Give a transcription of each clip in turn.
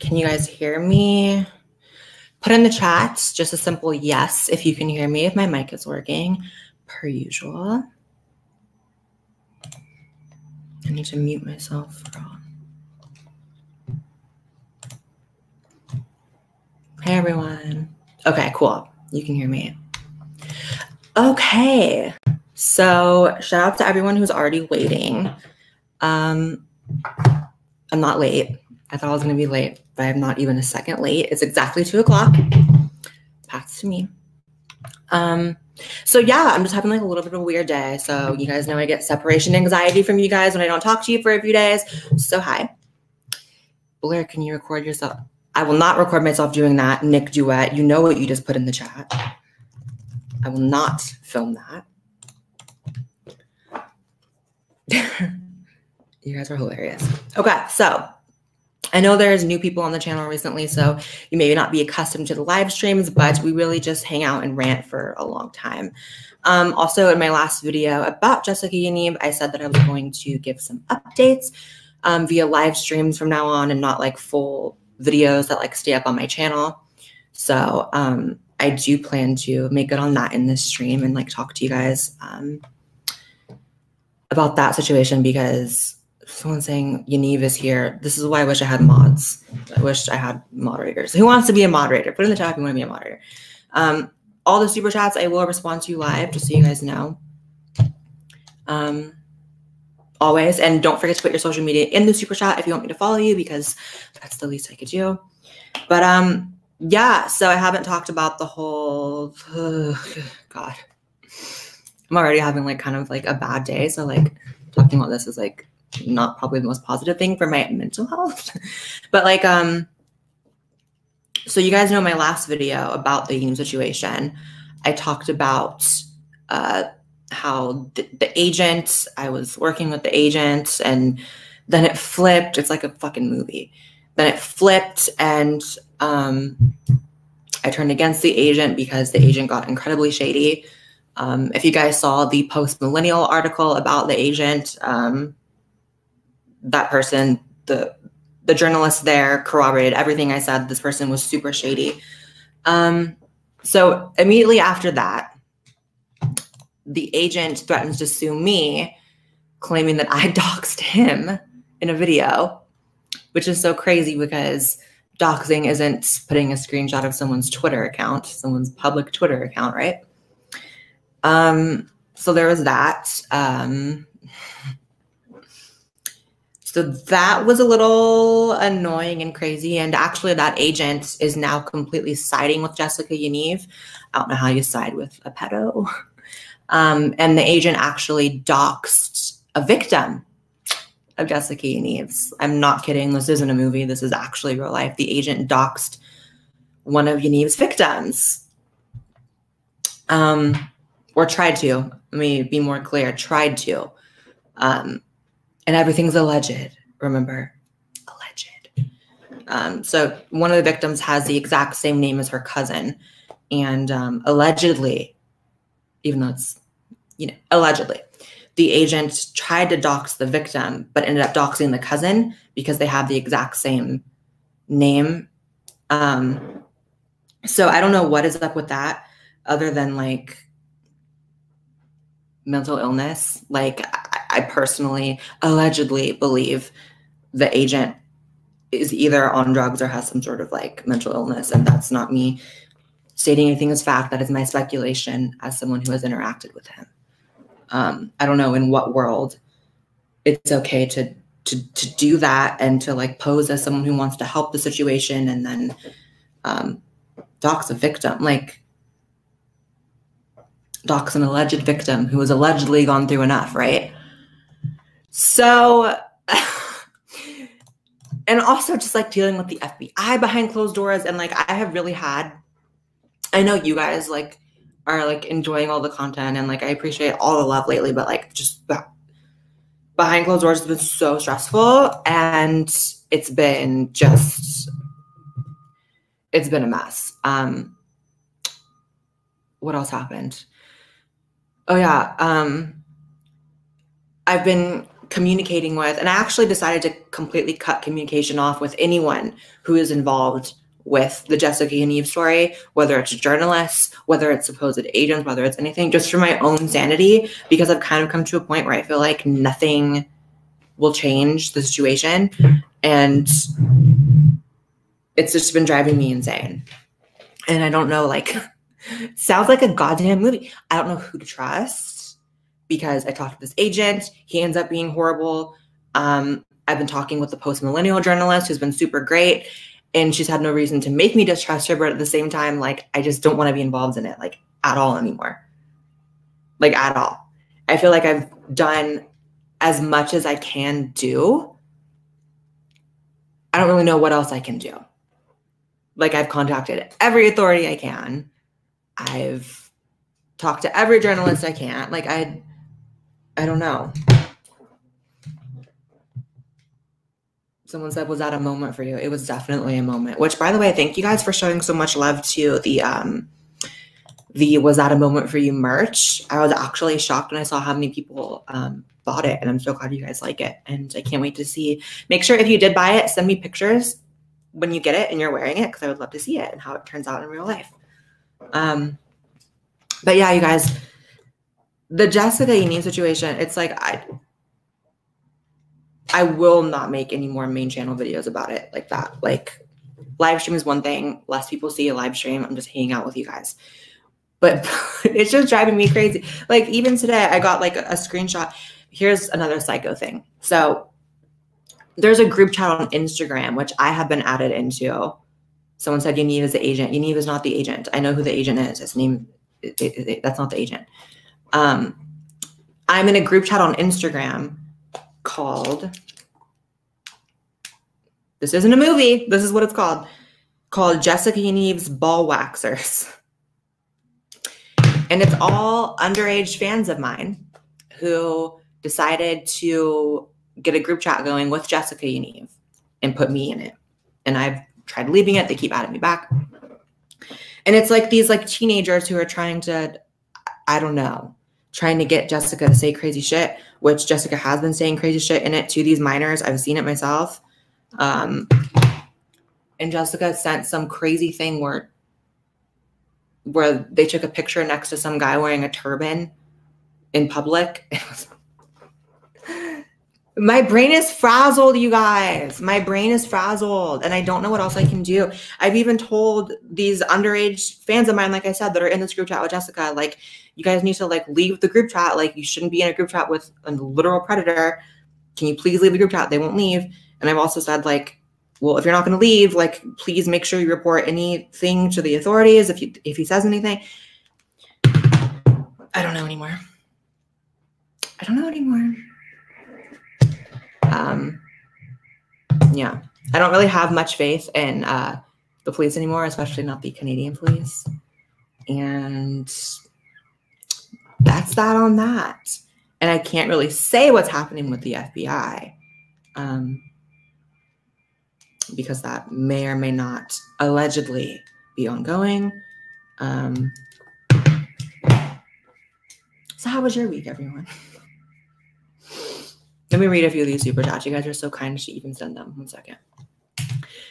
Can you guys hear me? Put in the chat just a simple yes if you can hear me, if my mic is working, per usual. I need to mute myself. Hey, everyone. Okay, cool. You can hear me. Okay. So shout out to everyone who's already waiting. I'm not late. I thought I was going to be late, but I'm not even a second late. It's exactly 2 o'clock. Pass to me. So yeah, I'm just having like a little bit of a weird day. So you guys know I get separation anxiety from you guys when I don't talk to you for a few days. So hi. Blaire, can you record yourself? I will not record myself doing that. Nick Duet, you know what you just put in the chat. I will not film that. You guys are hilarious. Okay, so I know there's new people on the channel recently, so you may not be accustomed to the live streams, but we really just hang out and rant for a long time. Also, in my last video about Jessica Yaniv, I said that I was going to give some updates via live streams from now on and not like full videos that like stay up on my channel. So I do plan to make good on that in this stream and like talk to you guys about that situation, because someone's saying Yaniv is here. This is why I wish I had mods. I wish I had moderators. Who wants to be a moderator? Put in the chat if you want to be a moderator. All the super chats I will respond to live, just so you guys know. Always. And don't forget to put your social media in the super chat if you want me to follow you, because that's the least I could do. But yeah, so I haven't talked about the whole, God. I'm already having like kind of like a bad day. So like talking about this is like not probably the most positive thing for my mental health. But like, so you guys know my last video about the Yaniv situation. I talked about how the agent, I was working with the agent, and then it flipped. It's like a fucking movie. Then it flipped, and I turned against the agent because the agent got incredibly shady. If you guys saw the post-millennial article about the agent, that person, the journalist there corroborated everything I said. This person was super shady. So immediately after that, the agent threatens to sue me, claiming that I doxed him in a video, which is so crazy because doxing isn't putting a screenshot of someone's Twitter account, someone's public Twitter account, right? So there was that. So that was a little annoying and crazy. And actually that agent is now completely siding with Jessica Yaniv. I don't know how you side with a pedo. And the agent actually doxed a victim of Jessica Yaniv's. I'm not kidding. This isn't a movie. This is actually real life. The agent doxed one of Yaniv's victims. Or tried to. Let me be more clear. Tried to. And everything's alleged, remember? Alleged. So one of the victims has the exact same name as her cousin. And allegedly, even though it's, you know, allegedly, the agent tried to dox the victim, but ended up doxing the cousin because they have the exact same name. So I don't know what is up with that, other than like mental illness. Like I personally allegedly believe the agent is either on drugs or has some sort of like mental illness. And that's not me stating anything as fact. That is my speculation as someone who has interacted with him. I don't know in what world it's okay to do that and to like pose as someone who wants to help the situation and then dox a victim, like dox an alleged victim who has allegedly gone through enough, right? So, and also just like dealing with the FBI behind closed doors. And like, I have really had, I know you guys like are like enjoying all the content and like, I appreciate all the love lately, but like just behind closed doors has been so stressful, and it's been a mess. What else happened? Oh yeah. I've been communicating with, and I actually decided to completely cut communication off with anyone who is involved with the Jessica and Eve story, whether it's journalists, whether it's supposed agents, whether it's anything, just for my own sanity, because I've kind of come to a point where I feel like nothing will change the situation. And it's just been driving me insane. And I don't know, like, sounds like a goddamn movie. I don't know who to trust because I talked to this agent. He ends up being horrible. I've been talking with the post-millennial journalist who's been super great. And she's had no reason to make me distrust her. But at the same time, like, I just don't want to be involved in it, like, at all anymore. Like, at all. I feel like I've done as much as I can do. I don't really know what else I can do. Like, I've contacted every authority I can. I've talked to every journalist I can. Like, I don't know. Someone said, was that a moment for you? It was definitely a moment, which, by the way, thank you guys for showing so much love to the Was That a Moment for You merch. I was actually shocked when I saw how many people bought it, and I'm so glad you guys like it. And I can't wait to see. Make sure if you did buy it, send me pictures when you get it and you're wearing it, because I would love to see it and how it turns out in real life. But yeah, you guys, the Jessica and Eve situation, it's like I will not make any more main channel videos about it like that. Like, live stream is one thing. Less people see a live stream. I'm just hanging out with you guys. But it's just driving me crazy. Like, even today, I got like a screenshot. Here's another psycho thing. So there's a group chat on Instagram, which I have been added into. Someone said Yaniv is the agent. Yaniv is not the agent. I know who the agent is. His name, that's not the agent. I'm in a group chat on Instagram called, this isn't a movie, this is what it's called Jessica Yaniv's Ball Waxers. And it's all underage fans of mine who decided to get a group chat going with Jessica Yaniv and put me in it. And I've tried leaving it. They keep adding me back. And it's like these like teenagers who are trying to, I don't know, trying to get Jessica to say crazy shit, which Jessica has been saying crazy shit in it to these minors. I've seen it myself. And Jessica sent some crazy thing where they took a picture next to some guy wearing a turban in public. It was, my brain is frazzled, you guys. My brain is frazzled, and I don't know what else I can do. I've even told these underage fans of mine, like I said, that are in this group chat with Jessica, like, you guys need to like leave the group chat. Like, you shouldn't be in a group chat with a literal predator. Can you please leave the group chat? They won't leave. And I've also said, like, well, if you're not going to leave, like, please make sure you report anything to the authorities if he says anything. I don't know anymore. I don't know anymore. Yeah, I don't really have much faith in the police anymore, especially not the Canadian police. And that's that on that. And I can't really say what's happening with the FBI because that may or may not allegedly be ongoing. So how was your week, everyone? Let me read a few of these super chats. You guys are so kind to even send them. 1 second.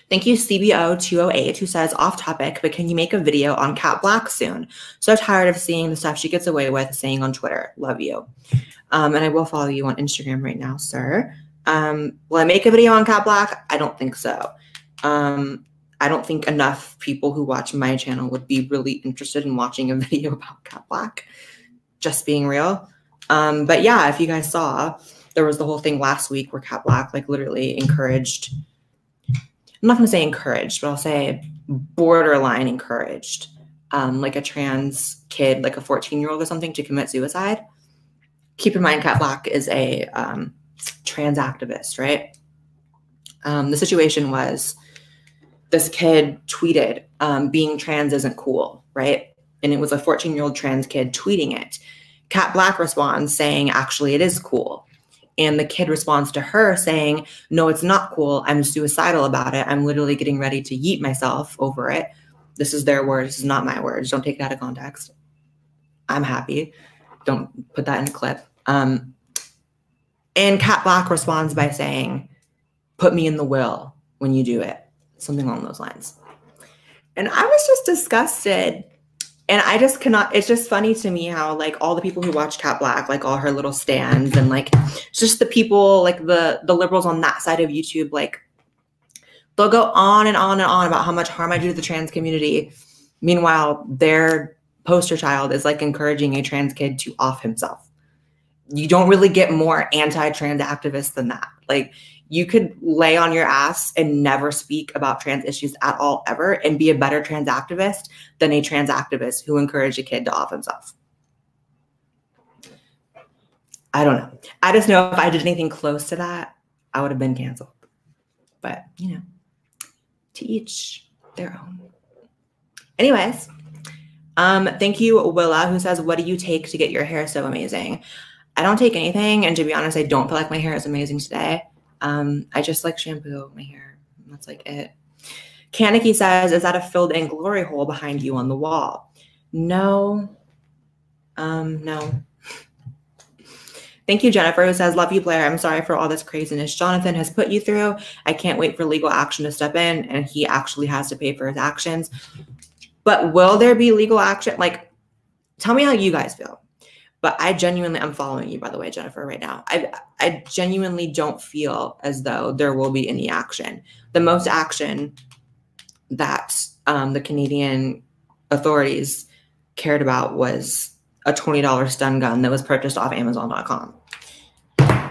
Thank you, CBO208, who says, off topic, but can you make a video on Kat Black soon? So tired of seeing the stuff she gets away with saying on Twitter. Love you. And I will follow you on Instagram right now, sir. Will I make a video on Kat Black? I don't think so. I don't think enough people who watch my channel would be really interested in watching a video about Kat Black. Just being real. But yeah, if you guys saw, there was the whole thing last week where Kat Black like literally encouraged, I'm not going to say encouraged, but I'll say borderline encouraged, like a trans kid, like a 14-year-old or something, to commit suicide. Keep in mind, Kat Black is a trans activist, right? The situation was this kid tweeted, being trans isn't cool, right? And it was a 14-year-old trans kid tweeting it. Kat Black responds saying, actually, it is cool. And the kid responds to her saying, no, it's not cool. I'm suicidal about it. I'm literally getting ready to yeet myself over it. This is their words. This is not my words. Don't take that out of context. I'm happy. Don't put that in a clip. And Cat Black responds by saying, put me in the will when you do it. Something along those lines. And I was just disgusted. And I just cannot, it's just funny to me how like all the people who watch Cat Black, like all her little stands and like just the people, like the liberals on that side of YouTube, like they'll go on and on and on about how much harm I do to the trans community. Meanwhile, their poster child is like encouraging a trans kid to off himself. You don't really get more anti-trans activists than that. Like you could lay on your ass and never speak about trans issues at all ever and be a better trans activist than a trans activist who encouraged a kid to off himself. I don't know. I just know if I did anything close to that, I would have been canceled. But, you know, to each their own. Anyways, thank you, Willa, who says, what do you take to get your hair so amazing? I don't take anything. And to be honest, I don't feel like my hair is amazing today. I just like shampoo my hair. That's like it. Kaneki says, is that a filled in glory hole behind you on the wall? No. No. Thank you, Jennifer, who says, love you, Blaire. I'm sorry for all this craziness Jonathan has put you through. I can't wait for legal action to step in, and he actually has to pay for his actions. But will there be legal action? Like, tell me how you guys feel. But I genuinely, I'm following you, by the way, Jennifer, right now. I genuinely don't feel as though there will be any action. The most action that the Canadian authorities cared about was a $20 stun gun that was purchased off Amazon.com.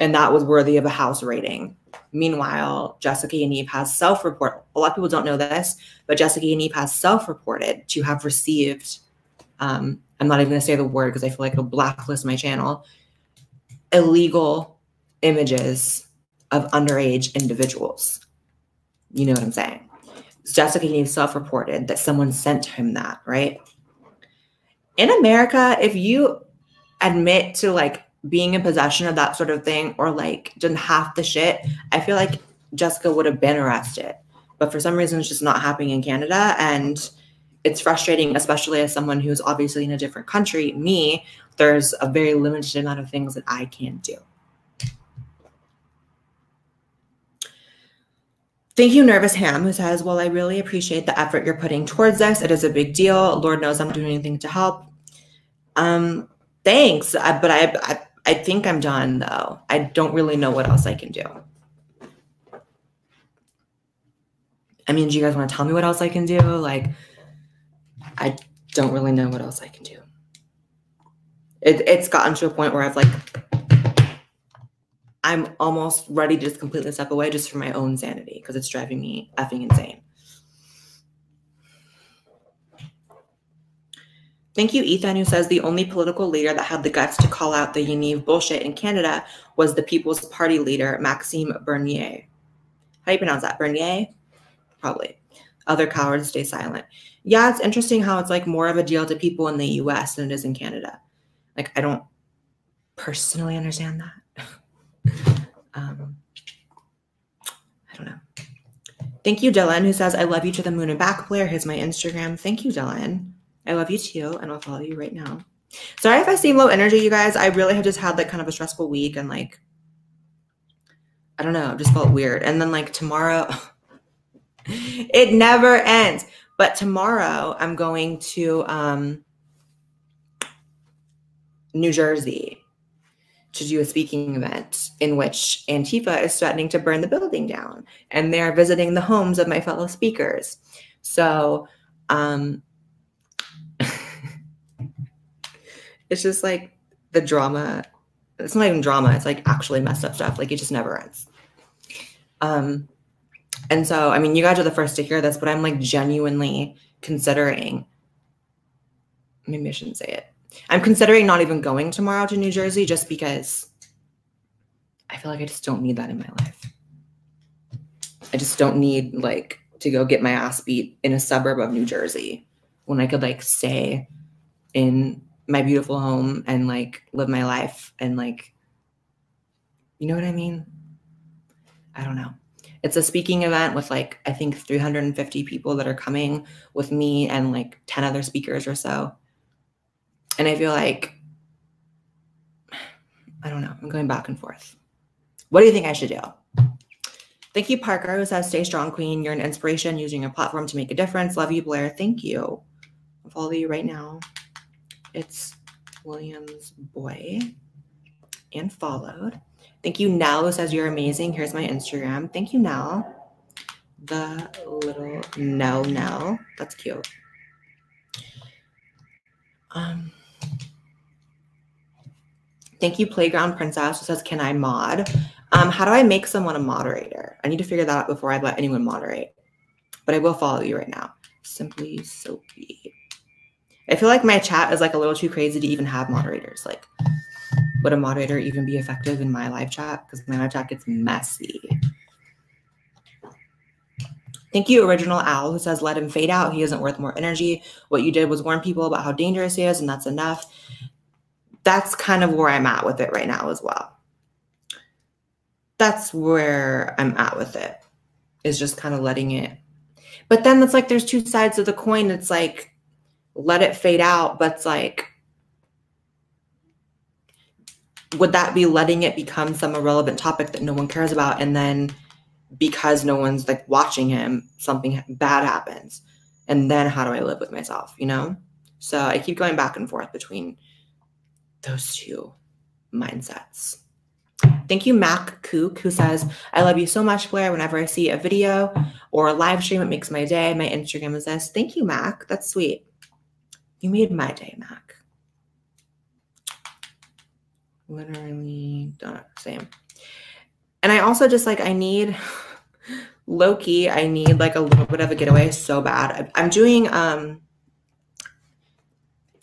And that was worthy of a house rating. Meanwhile, Jessica Yaniv has self-reported. A lot of people don't know this, but Jessica Yaniv has self-reported to have received, I'm not even going to say the word because I feel like it'll blacklist my channel, illegal images of underage individuals. You know what I'm saying? Jessica Yaniv self-reported that someone sent him that, right? In America, if you admit to like being in possession of that sort of thing or like done half the shit, I feel like Jessica would have been arrested. But for some reason, it's just not happening in Canada. And it's frustrating, especially as someone who's obviously in a different country. Me, there's a very limited amount of things that I can do. Thank you, Nervous Ham, who says, well, I really appreciate the effort you're putting towards this. It is a big deal. Lord knows I'm doing anything to help. Thanks. But I think I'm done, though. I don't really know what else I can do. I mean, do you guys want to tell me what else I can do? Like, I don't really know what else I can do. It's gotten to a point where I'm almost ready to just completely step away just for my own sanity because it's driving me effing insane. Thank you, Ethan, who says the only political leader that had the guts to call out the Yaniv bullshit in Canada was the People's Party leader, Maxime Bernier. How do you pronounce that? Bernier? Probably. Other cowards stay silent. Yeah, it's interesting how it's like more of a deal to people in the US than it is in Canada. Like, I don't personally understand that. I don't know. Thank you, Dylan, who says, I love you to the moon and back, Blaire. Here's my Instagram. Thank you, Dylan. I love you too, and I'll follow you right now. Sorry if I seem low energy, you guys. I really have just had like kind of a stressful week and like, I don't know, just felt weird. And then like tomorrow, it never ends. But tomorrow I'm going to New Jersey to do a speaking event in which Antifa is threatening to burn the building down. And they're visiting the homes of my fellow speakers. So it's just like the drama. It's not even drama. It's like actually messed up stuff. Like it just never ends. And so, I mean, you guys are the first to hear this, but I'm like genuinely considering, maybe I shouldn't say it. I'm considering not even going tomorrow to New Jersey just because I feel like I just don't need that in my life. I just don't need like to go get my ass beat in a suburb of New Jersey when I could like stay in my beautiful home and like live my life and like, you know what I mean? I don't know. It's a speaking event with like, I think 350 people that are coming with me and like 10 other speakers or so. And I feel like, I don't know, I'm going back and forth. What do you think I should do? Thank you, Parker, who says, stay strong, queen. You're an inspiration using your platform to make a difference. Love you, Blaire. Thank you. I'll follow you right now. It's Williams Boy and followed. Thank you, Nell, who says, you're amazing. Here's my Instagram. Thank you, Nell. The little Nell. That's cute. Thank you, Playground Princess, who says, can I mod? How do I make someone a moderator? I need to figure that out before I let anyone moderate. But I will follow you right now. Simply Soapy. I feel like my chat is like a little too crazy to even have moderators. Like, would a moderator even be effective in my live chat? Because my live chat gets messy. Thank you, Original Owl, who says, let him fade out. He isn't worth more energy. What you did was warn people about how dangerous he is, and that's enough. That's kind of where I'm at with it right now as well. That's where I'm at with it, is just kind of letting it. But then it's like there's two sides of the coin. It's like, let it fade out, but it's like, would that be letting it become some irrelevant topic that no one cares about? And then because no one's like watching him, something bad happens. And then how do I live with myself, you know? So I keep going back and forth between those two mindsets. Thank you, Mac Kook, who says, I love you so much, Blaire. Whenever I see a video or a live stream, it makes my day. My Instagram is this. Thank you, Mac. That's sweet. You made my day, Mac. Literally, same. And I also just like, I need low-key, I need like a little bit of a getaway so bad. I'm doing, for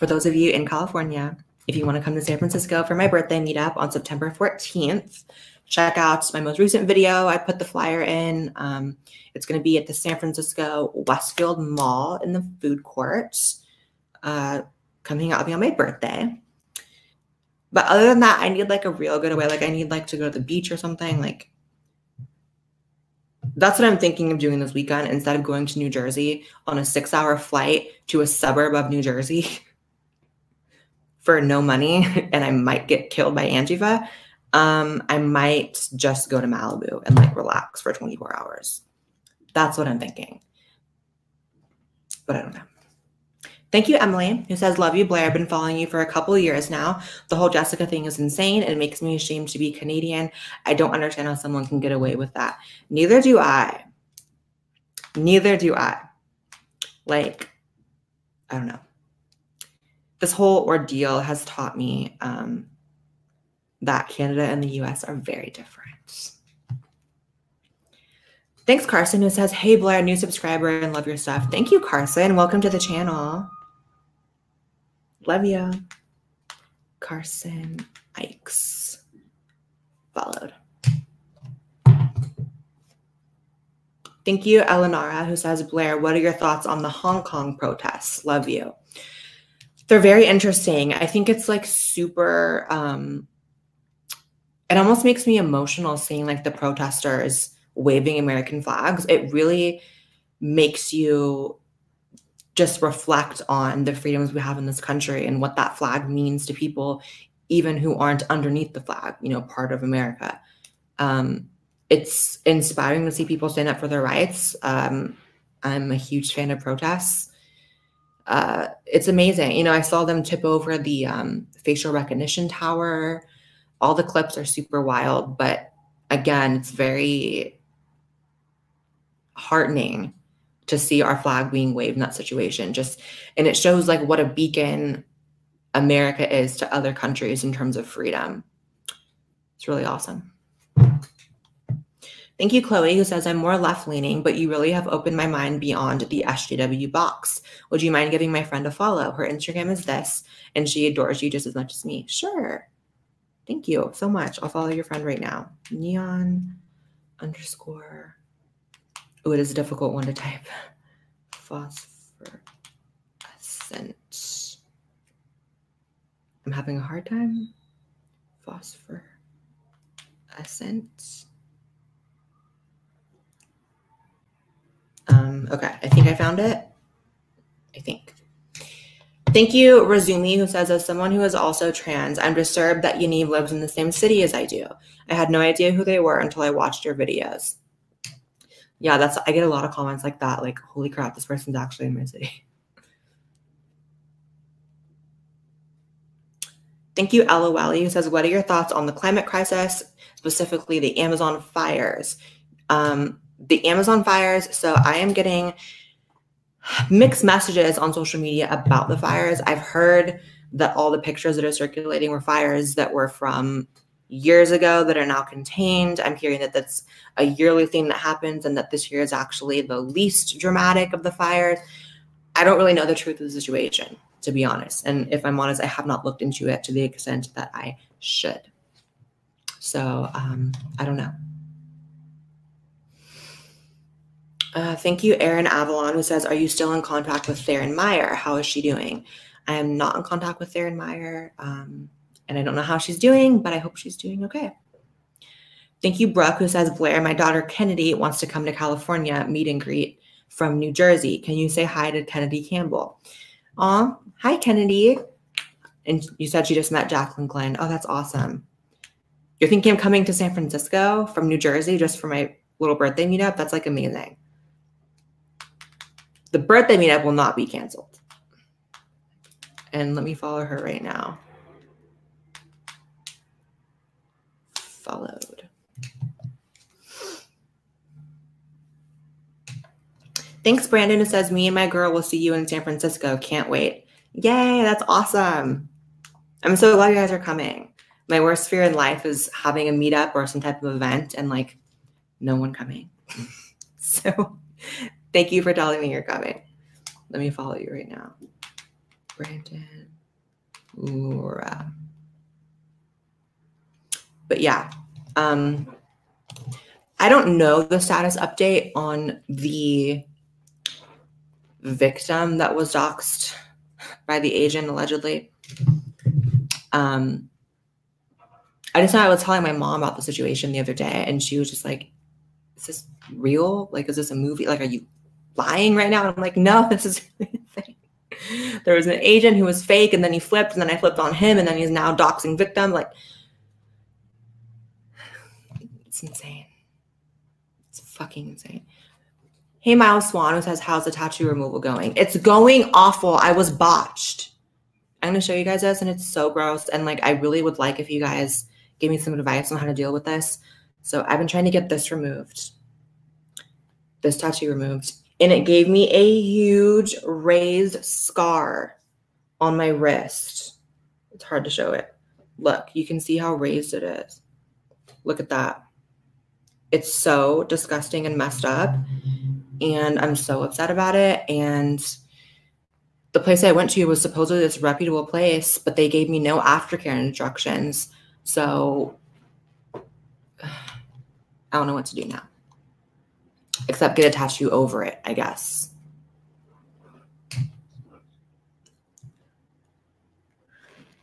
those of you in California, if you want to come to San Francisco for my birthday meetup on September 14th, check out my most recent video. I put the flyer in. It's going to be at the San Francisco Westfield Mall in the food court. Coming out with me on my birthday. But other than that, I need like a real getaway. Like I need like to go to the beach or something. Like that's what I'm thinking of doing this weekend instead of going to New Jersey on a 6-hour flight to a suburb of New Jersey for no money, and I might get killed by Antifa. I might just go to Malibu and like relax for 24 hours. That's what I'm thinking. But I don't know. Thank you, Emily, who says, love you, Blaire. I've been following you for a couple of years now. The whole Jessica thing is insane. It makes me ashamed to be Canadian. I don't understand how someone can get away with that. Neither do I. Neither do I. Like, I don't know. This whole ordeal has taught me that Canada and the US are very different. Thanks, Carson, who says, hey, Blaire, new subscriber and love your stuff. Thank you, Carson. Welcome to the channel. Love you. Carson Ikes. Followed. Thank you, Eleonora, who says, Blaire, what are your thoughts on the Hong Kong protests? Love you. They're very interesting. I think it's like super, it almost makes me emotional seeing like the protesters waving American flags. It really makes you just reflect on the freedoms we have in this country and what that flag means to people, even who aren't underneath the flag, you know, part of America. It's inspiring to see people stand up for their rights. I'm a huge fan of protests. It's amazing. You know, I saw them tip over the facial recognition tower. All the clips are super wild, but again, it's very heartening to see our flag being waved in that situation. And it shows like what a beacon America is to other countries in terms of freedom. It's really awesome. Thank you, Chloe, who says, I'm more left-leaning, but you really have opened my mind beyond the SJW box. Would you mind giving my friend a follow? Her Instagram is this, and she adores you just as much as me. Sure. Thank you so much. I'll follow your friend right now. Neon _ Oh, it is a difficult one to type. Phosphorescent. I'm having a hard time. Phosphorescent. Okay, I think I found it. I think. Thank you, Razumi, who says, as someone who is also trans, I'm disturbed that Yaniv lives in the same city as I do. I had no idea who they were until I watched your videos. Yeah, I get a lot of comments like that. Like, holy crap, this person's actually in my city. Thank you, LOL, who says, what are your thoughts on the climate crisis, specifically the Amazon fires? The Amazon fires, so I am getting mixed messages on social media about the fires. I've heard that all the pictures that are circulating were fires that were from years ago that are now contained. I'm hearing that that's a yearly thing that happens and that this year is actually the least dramatic of the fires. I don't really know the truth of the situation, to be honest. And if I'm honest, I have not looked into it to the extent that I should. So I don't know. Thank you, Erin Avalon, who says, are you still in contact with Theron Meyer? How is she doing? I am not in contact with Theron Meyer, and I don't know how she's doing, but I hope she's doing okay. Thank you, Brooke, who says, Blaire, my daughter Kennedy wants to come to California, meet and greet from New Jersey. Can you say hi to Kennedy Campbell? Aw, hi, Kennedy. And you said she just met Jacqueline Glenn. Oh, that's awesome. You're thinking of coming to San Francisco from New Jersey just for my little birthday meetup? That's like amazing. The birthday meetup will not be canceled. And let me follow her right now. Followed. Thanks, Brandon, who says, me and my girl will see you in San Francisco. Can't wait. Yay, that's awesome. I'm so glad you guys are coming. My worst fear in life is having a meetup or some type of event and like no one coming. So thank you for telling me you're coming. Let me follow you right now. Brandon, Laura. But yeah, I don't know the status update on the victim that was doxxed by the agent allegedly. I just know I was telling my mom about the situation the other day, and she was just like, is this real? Like, is this a movie? Like, are you lying right now? And I'm like, no, this is really a thing. There was an agent who was fake, and then he flipped, and then I flipped on him, and then he's now doxing victim. Like, it's insane. It's fucking insane. Hey, Miles Swan, who says, how's the tattoo removal going? It's going awful. I was botched. I'm going to show you guys this, and it's so gross. And like, I really would like if you guys gave me some advice on how to deal with this. So I've been trying to get this removed. This tattoo removed. And it gave me a huge raised scar on my wrist. It's hard to show it. Look, you can see how raised it is. Look at that. It's so disgusting and messed up. And I'm so upset about it. And the place I went to was supposedly this reputable place, but they gave me no aftercare instructions. So I don't know what to do now. Except get a tattoo over it, I guess.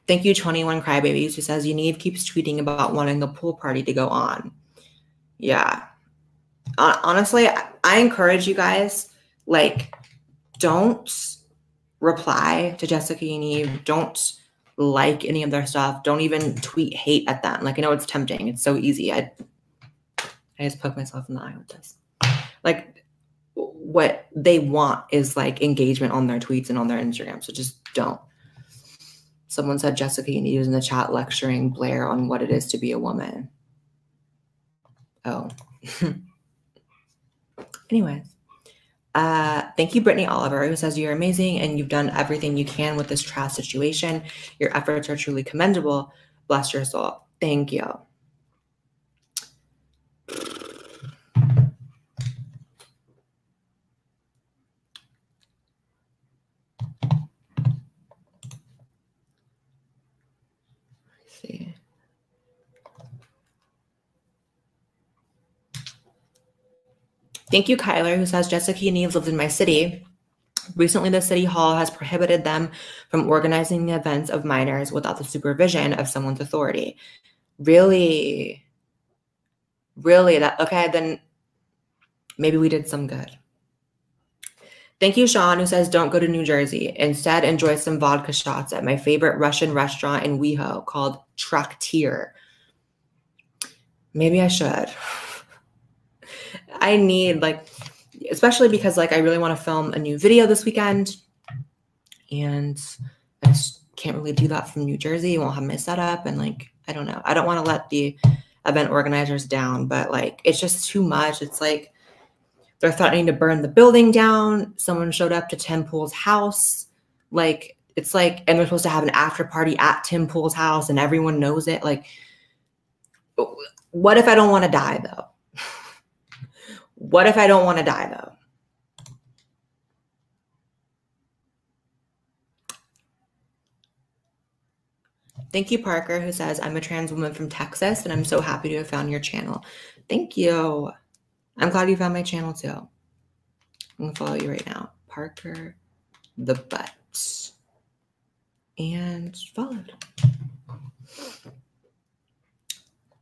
Thank you, 21 Crybabies, who says, Yaniv keeps tweeting about wanting the pool party to go on. Yeah. Honestly, I encourage you guys, like, don't reply to Jessica Yaniv. Don't like any of their stuff. Don't even tweet hate at them. Like, I know it's tempting. It's so easy. I just poke myself in the eye with this. Like, what they want is like engagement on their tweets and on their Instagram. So just don't. Someone said Jessica Yaniv was in the chat lecturing Blaire on what it is to be a woman. Oh. Anyways. Thank you, Brittany Oliver, who says, you're amazing and you've done everything you can with this trash situation. Your efforts are truly commendable. Bless your soul. Thank you. Let's see. Thank you, Kyler, who says, Jessica Yaniv lives in my city. Recently, the city hall has prohibited them from organizing the events of minors without the supervision of someone's authority. Really? Really? Okay, then maybe we did some good. Thank you, Sean, who says, don't go to New Jersey. Instead, enjoy some vodka shots at my favorite Russian restaurant in WeHo called Traktir. Maybe I should. I need, like, especially because, like, I really want to film a new video this weekend. And I just can't really do that from New Jersey. I won't have my setup. And, like, I don't know. I don't want to let the event organizers down, but, like, it's just too much. It's like they're threatening to burn the building down. Someone showed up to Tim Pool's house. Like, it's like, and they're supposed to have an after party at Tim Pool's house and everyone knows it. Like, what if I don't want to die, though? What if I don't want to die, though? Thank you, Parker, who says, I'm a trans woman from Texas, and I'm so happy to have found your channel. Thank you. I'm glad you found my channel, too. I'm going to follow you right now. Parker the Butt. And followed.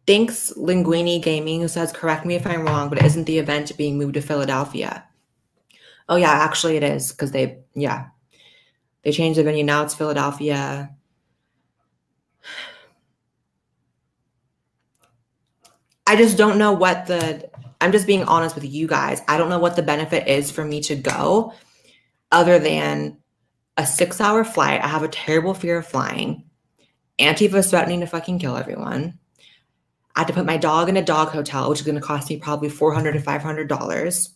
Thanks, Linguini Gaming, who says, correct me if I'm wrong, but isn't the event being moved to Philadelphia? Oh, yeah, actually it is, because they changed the venue. Now it's Philadelphia. I just don't know what I'm just being honest with you guys. I don't know what the benefit is for me to go other than a 6-hour flight. I have a terrible fear of flying. Antifa's threatening to fucking kill everyone. I had to put my dog in a dog hotel, which is going to cost me probably $400 to $500.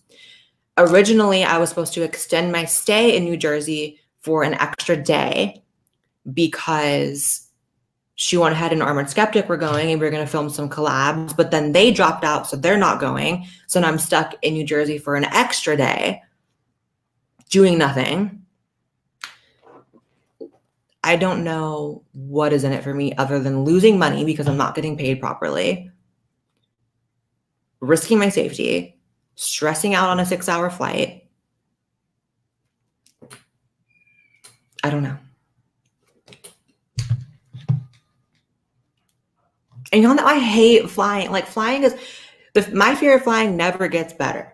Originally, I was supposed to extend my stay in New Jersey for an extra day because Shoe on Head and Armored Skeptic were going and we were going to film some collabs, but then they dropped out, so they're not going. So now I'm stuck in New Jersey for an extra day doing nothing. I don't know what is in it for me other than losing money because I'm not getting paid properly, risking my safety, stressing out on a 6-hour flight. I don't know. And y'all know I hate flying. Like, flying is, my fear of flying never gets better,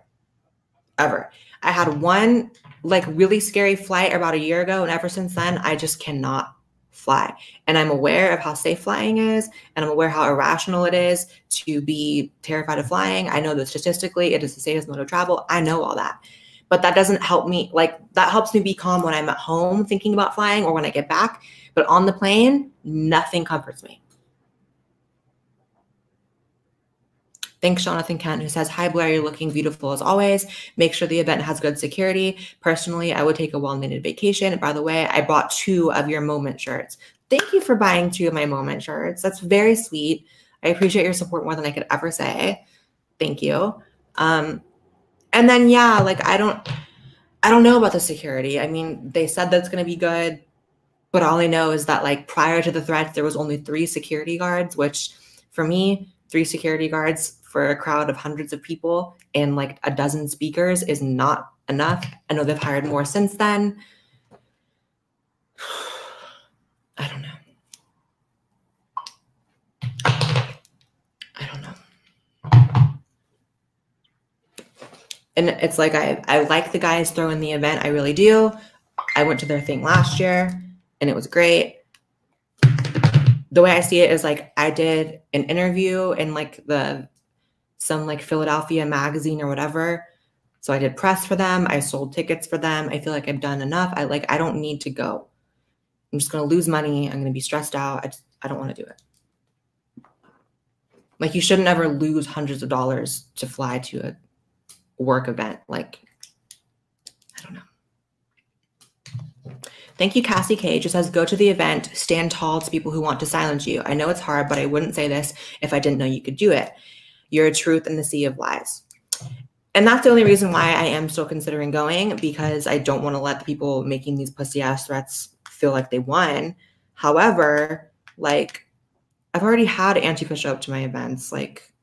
ever. I had one, like, really scary flight about a year ago, and ever since then, I just cannot fly. And I'm aware of how safe flying is, and I'm aware how irrational it is to be terrified of flying. I know that statistically, it is the safest mode of travel. I know all that. But that doesn't help me. Like, that helps me be calm when I'm at home thinking about flying or when I get back. But on the plane, nothing comforts me. Thanks, Jonathan Kent, who says, hi, Blaire, you're looking beautiful as always. Make sure the event has good security. Personally, I would take a well-needed vacation. And by the way, I bought 2 of your Moment shirts. Thank you for buying 2 of my Moment shirts. That's very sweet. I appreciate your support more than I could ever say. Thank you. And then, yeah, like, I don't know about the security. I mean, they said that's going to be good, but all I know is that, like, prior to the threats, there was only 3 security guards, which for me, 3 security guards for a crowd of hundreds of people and like a dozen speakers is not enough. I know they've hired more since then. I don't know. I don't know. And it's like, I like the guys throwing the event. I really do. I went to their thing last year and it was great. The way I see it is like, I did an interview in like some like Philadelphia magazine or whatever. So I did press for them. I sold tickets for them. I feel like I've done enough. I don't need to go. I'm just going to lose money. I'm going to be stressed out. I don't want to do it. Like, you shouldn't ever lose hundreds of dollars to fly to a work event. Like, I don't know. Thank you, Cassie Cage, who says, go to the event, stand tall to people who want to silence you. I know it's hard, but I wouldn't say this if I didn't know you could do it. You're a truth in the sea of lies. And that's the only reason why I am still considering going, because I don't want to let the people making these pussy ass threats feel like they won. However, like, I've already had Antifa show up to my events. Like,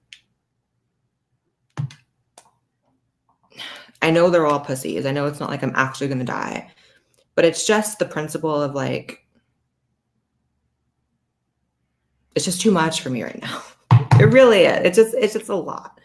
I know they're all pussies. I know it's not like I'm actually going to die, but it's just the principle of like, it's just too much for me right now. It really is. It's just a lot.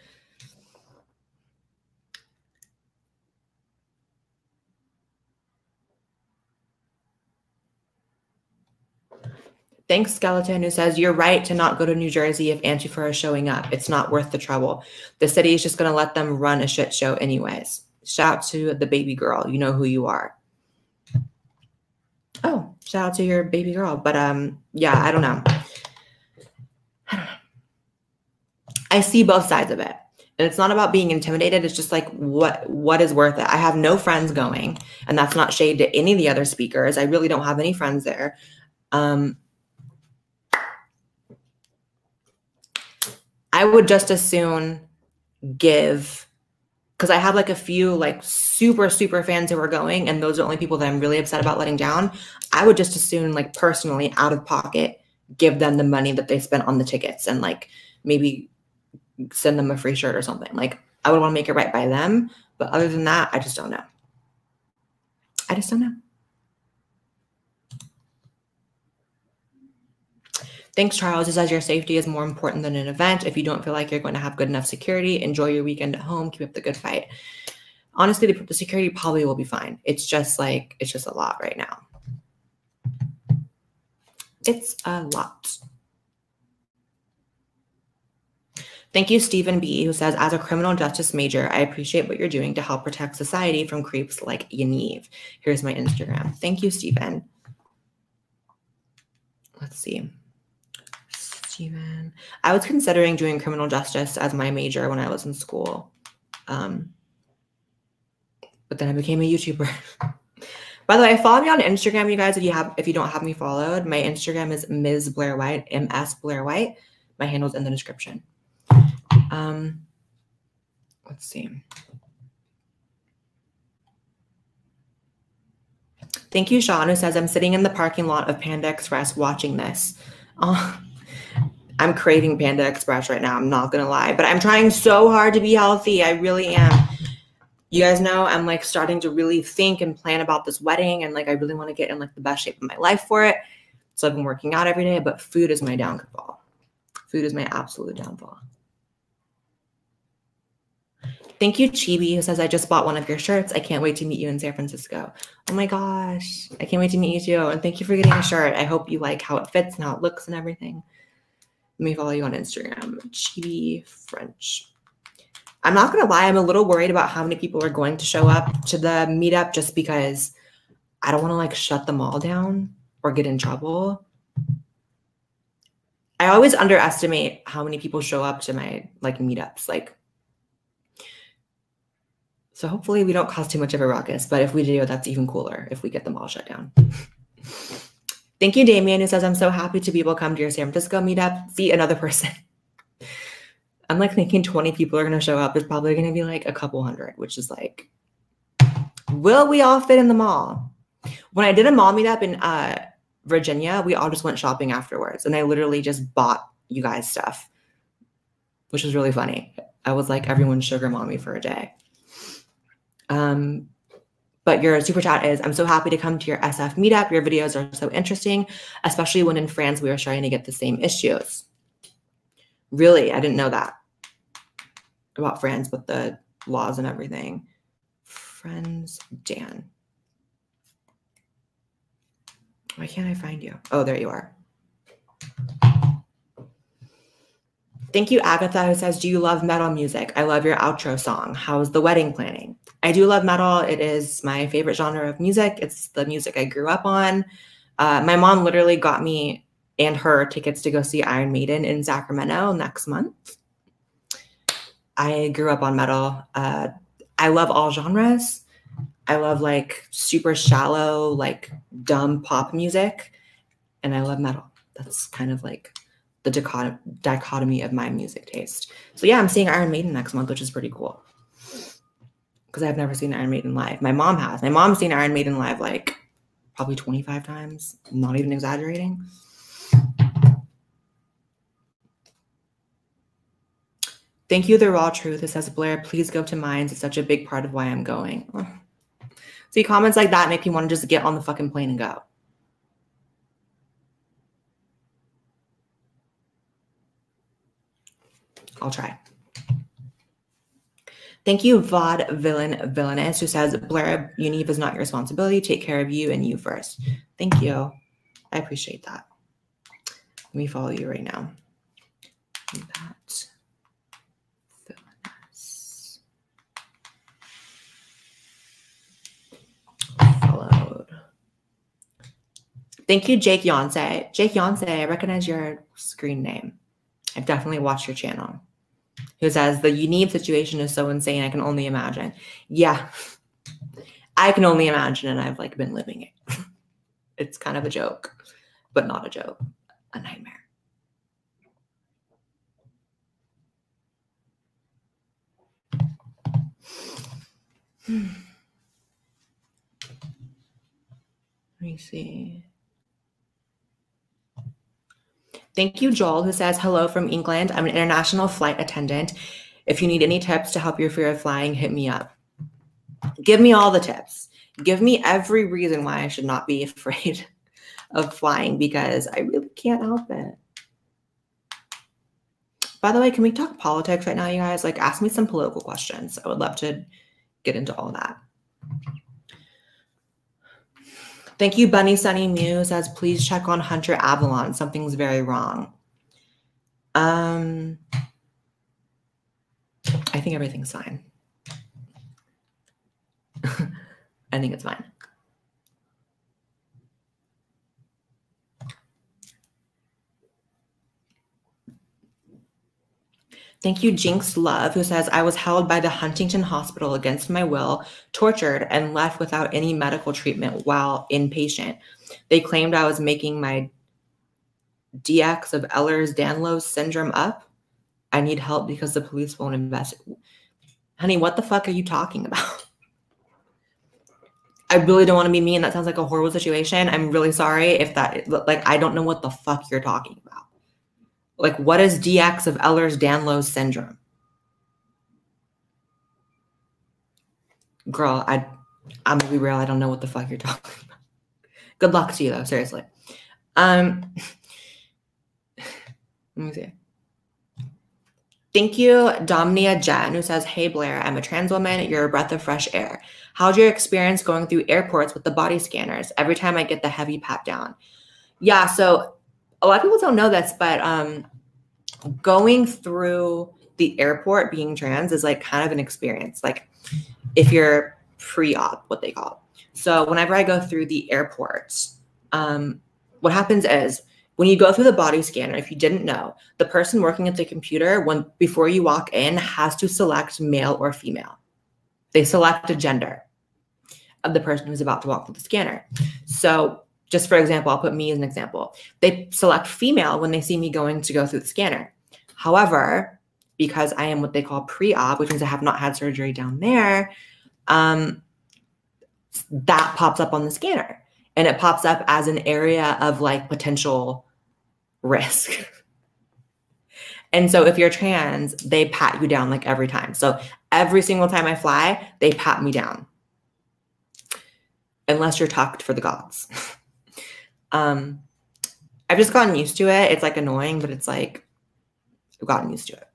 Thanks, Skeleton, who says, you're right to not go to New Jersey if Antifa is showing up. It's not worth the trouble. The city is just going to let them run a shit show anyways. Shout out to the baby girl. You know who you are. Oh, shout out to your baby girl. But yeah, I don't know. I see both sides of it. And it's not about being intimidated. It's just like, what is worth it? I have no friends going, and that's not shade to any of the other speakers. I really don't have any friends there. I would just as soon give, because I have like a few like super fans who are going, and those are the only people that I'm really upset about letting down. I would just as soon, like, personally, out of pocket, give them the money that they spent on the tickets and like maybe send them a free shirt or something. Like, I would want to make it right by them. But other than that, I just don't know. I just don't know. Thanks, Charles. It says your safety is more important than an event. If you don't feel like you're going to have good enough security, enjoy your weekend at home. Keep up the good fight. Honestly, the security probably will be fine. It's just like, it's just a lot right now. It's a lot. Thank you, Stephen B., who says, as a criminal justice major, I appreciate what you're doing to help protect society from creeps like Yaniv. Here's my Instagram. Thank you, Stephen. Let's see. Steven. I was considering doing criminal justice as my major when I was in school. But then I became a YouTuber. By the way, follow me on Instagram, you guys, if you don't have me followed. My Instagram is Ms. Blaire White, MS Blaire White. My handle's in the description. Let's see. Thank you, Sean, who says, I'm sitting in the parking lot of Panda Express watching this. Oh, I'm craving Panda Express right now. I'm not going to lie, but I'm trying so hard to be healthy. I really am. You guys know I'm like starting to really think and plan about this wedding, and like I really want to get in like the best shape of my life for it. So I've been working out every day, but food is my downfall. Food is my absolute downfall. Thank you, Chibi, who says, I just bought one of your shirts. I can't wait to meet you in San Francisco. Oh my gosh. I can't wait to meet you too. And thank you for getting a shirt. I hope you like how it fits and how it looks and everything. Let me follow you on Instagram. Chibi French. I'm not going to lie. I'm a little worried about how many people are going to show up to the meetup, just because I don't want to like shut them all down or get in trouble. I always underestimate how many people show up to my like meetups. So hopefully we don't cause too much of a ruckus, but if we do, that's even cooler if we get them all shut down. Thank you, Damien, who says, I'm so happy to be able to come to your San Francisco meetup. See another person. I'm like thinking 20 people are going to show up. There's probably going to be like a couple hundred, which is like, will we all fit in the mall? When I did a mall meetup in Virginia, we all just went shopping afterwards. And I literally just bought you guys stuff, which was really funny. I was like everyone's sugar mommy for a day. But your super chat is, I'm so happy to come to your SF meetup. Your videos are so interesting, especially when in France we are trying to get the same issues. Really? I didn't know that about France with the laws and everything. Friends, Dan. Why can't I find you? Oh, there you are. Thank you, Agatha, who says, do you love metal music? I love your outro song. How's the wedding planning? I do love metal. It is my favorite genre of music. It's the music I grew up on. My mom literally got me and her tickets to go see Iron Maiden in Sacramento next month. I grew up on metal. I love all genres. I love like super shallow, like dumb pop music. And I love metal. That's kind of like the dichotomy of my music taste. So yeah, I'm seeing Iron Maiden next month, which is pretty cool. Because I've never seen Iron Maiden live. My mom has. My mom's seen Iron Maiden live like probably 25 times. I'm not even exaggerating. Thank you, The Raw Truth. It says, Blaire, please go to Mines. It's such a big part of why I'm going. See, comments like that make me want to just get on the fucking plane and go. I'll try. Thank you, VOD Villainess, who says, Blaire, Univ is not your responsibility. Take care of you and you first. Thank you. I appreciate that. Let me follow you right now. That villainous. Followed. Thank you, Jake Yonsei. Jake Yonsei, I recognize your screen name. I've definitely watched your channel. Who says, the Unive situation is so insane, I can only imagine. Yeah, I can only imagine, and I've like been living it. It's kind of a joke, but not a joke, a nightmare. Let me see. Thank you, Joel, who says, hello from England. I'm an international flight attendant. If you need any tips to help your fear of flying, hit me up. Give me all the tips. Give me every reason why I should not be afraid of flying, because I really can't help it. By the way, can we talk politics right now, you guys? Like, ask me some political questions. I would love to get into all that. Thank you, Bunny Sunny Mew says, please check on Hunter Avalon. Something's very wrong. I think everything's fine. I think it's fine. Thank you, Jinx Love, who says, I was held by the Huntington Hospital against my will, tortured, and left without any medical treatment while inpatient. They claimed I was making my DX of Ehlers-Danlos syndrome up. I need help because the police won't investigate. Honey, what the fuck are you talking about? I really don't want to be mean. That sounds like a horrible situation. I'm really sorry if that, like, I don't know what the fuck you're talking about. Like, what is DX of Ehlers-Danlos syndrome? Girl, I'm gonna be real. I don't know what the fuck you're talking about. Good luck to you, though. Seriously. Let me see. Thank you, Domnia Jen, who says, hey, Blaire, I'm a trans woman. You're a breath of fresh air. How's your experience going through airports with the body scanners? Every time I get the heavy pat down. Yeah, so a lot of people don't know this, but going through the airport being trans is like kind of an experience. Like if you're pre-op, what they call it. So whenever I go through the airport, what happens is when you go through the body scanner, if you didn't know, the person working at the computer, before you walk in, has to select male or female. They select a gender of the person who's about to walk through the scanner. So just for example, I'll put me as an example. They select female when they see me going to go through the scanner. However, because I am what they call pre-op, which means I have not had surgery down there, that pops up on the scanner. And it pops up as an area of like potential risk. And so if you're trans, they pat you down like every time. So every single time I fly, they pat me down. Unless you're tucked for the gods. I've just gotten used to it. It's like annoying, but it's like I've gotten used to it.